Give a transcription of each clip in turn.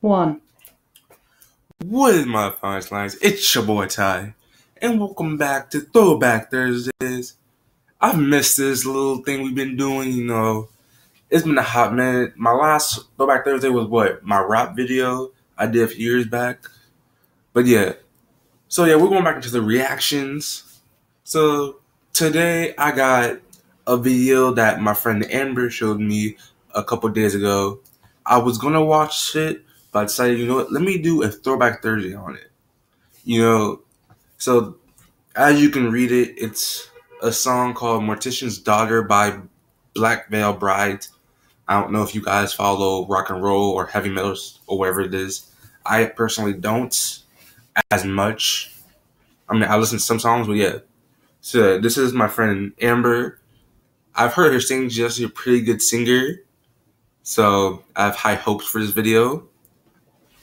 One. What is my fine lines? It's your boy Ty, and welcome back to Throwback Thursdays. I've missed this little thing we've been doing, It's been a hot minute. My last Throwback Thursday was what? My rap video I did a few years back. But yeah. So yeah, we're going back into the reactions. So today I got a video that my friend Amber showed me a couple days ago. I was gonna watch it, but I decided, you know what, let me do a Throwback Thursday on it. So as you can read it, it's a song called Mortician's Daughter by Black Veil Bride. I don't know if you guys follow rock and roll or heavy metal or whatever it is. I personally don't as much. I mean, I listen to some songs, but yeah. So this is my friend Amber. I've heard her sing. She's actually a pretty good singer. So I have high hopes for this video.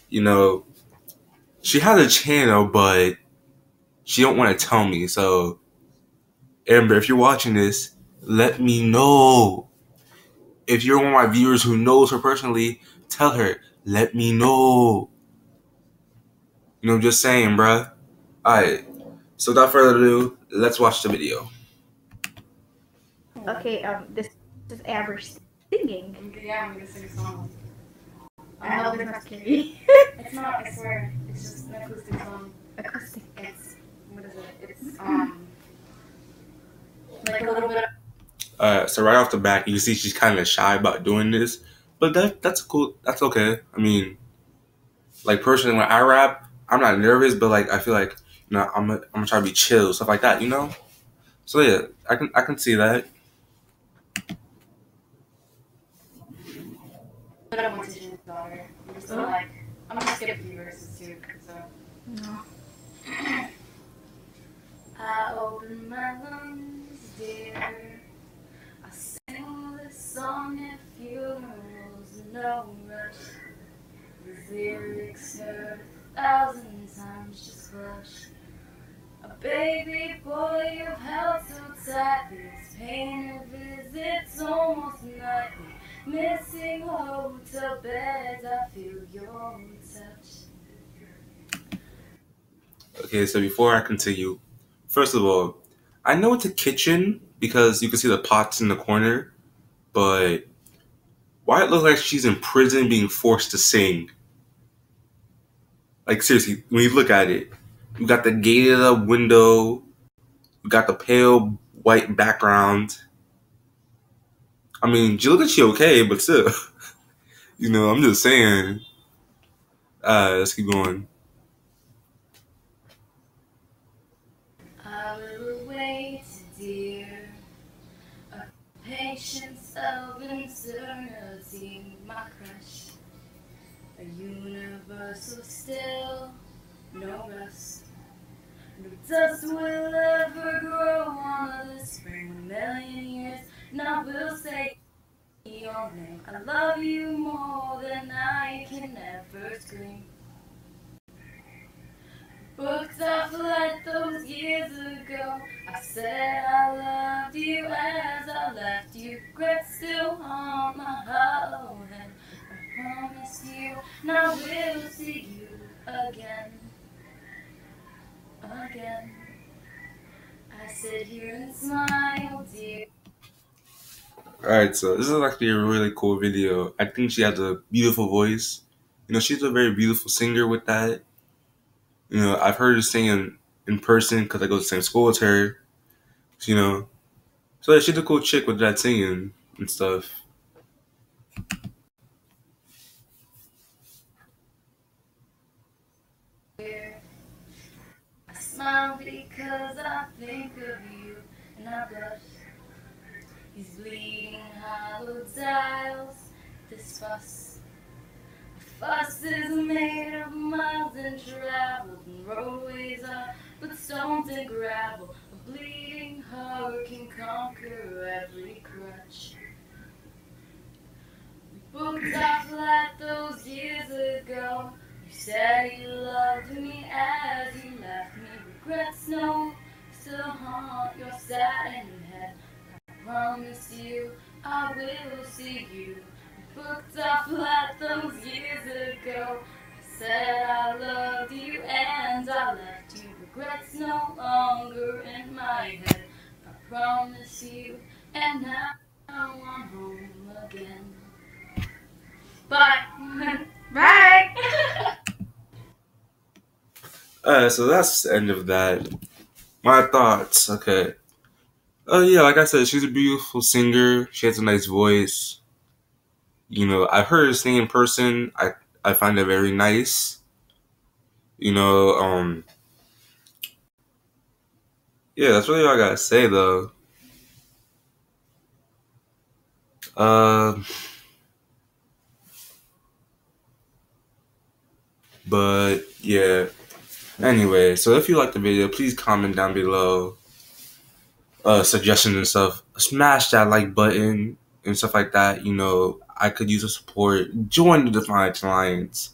She has a channel, but she don't want to tell me. So Amber, if you're watching this, let me know. If you're one of my viewers who knows her personally, tell her, let me know. Just saying, bruh. Alright, so without further ado, let's watch the video. Okay, this is Amber singing. Yeah, I'm gonna sing a song. I hope it's not scary. It's not, I swear. It's just an acoustic song. Acoustic. It's, what is it? It's, like a little bit of... So right off the bat, you can see she's kind of shy about doing this, but that's cool. That's okay. I mean, like personally, when I rap, I'm not nervous, but like I feel like I'm gonna try to be chill, stuff like that, So yeah, I can see that. But I'm Mortician's Daughter. I'm just gonna like, I'm gonna skip a few verses too, so... No. I open my lungs, dear. I sing this song at funerals, no rush. The lyrics heard 1,000 times, just flush. A baby boy you've held so tightly, it's pain of visits almost nightly. Missing hotel beds, I feel your touch. Okay, so before I continue, first of all, I know it's a kitchen because you can see the pots in the corner, but why it looks like she's in prison being forced to sing? Like seriously, when you look at it, you got the gated up window, you got the pale white background. I mean, she looks like she okay, but still, I'm just saying. Let's keep going. I will wait, dear, a patience of eternity, my crush, a universal still, no rust, no dust will ever grow on the spring, a million years, now we'll say your name. I love you more than I can ever scream. Booked off like those years ago. I said I loved you as I left you. Regrets still haunt my hollow head. I promise you, now we'll see you again. Again. I sit here and smile, dear. Alright, so this is actually a really cool video. I think she has a beautiful voice. She's a very beautiful singer with that. I've heard her sing in person because I go to the same school as her. So yeah, she's a cool chick with that singing and stuff. I smile because I think of you and I blush. These bleeding hollow dials, this fuss. The fuss is made of miles and traveled, and roadways are but stones and gravel. A bleeding heart can conquer every crutch. We booked off like those years ago. You said you loved me as you left me. Regrets no still haunt your saddened head. I promise you I will see you booked our flight those years ago. I said I loved you and I left you. Regrets no longer in my head. I promise you, and now I'm home again. Bye. Bye. So that's the end of that. My thoughts, okay. Oh yeah, like I said, she's a beautiful singer. She has a nice voice. You know, I've heard her sing in person. I find it very nice. You know, yeah, that's really all I gotta say though. Uh, but yeah. Anyway, so if you like the video, please comment down below suggestions and stuff. Smash that like button and stuff like that. You know, I could use the support. Join the Defiance Alliance.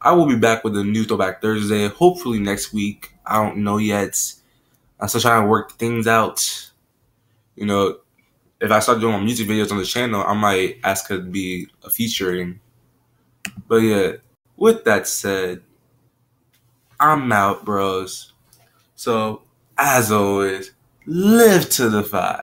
I will be back with a new Throwback Thursday, hopefully next week. I don't know yet. I'm still trying to work things out. You know, if I start doing more music videos on the channel, I might ask her to be a featuring. But yeah, with that said, I'm out, bros. So, as always, live to defy.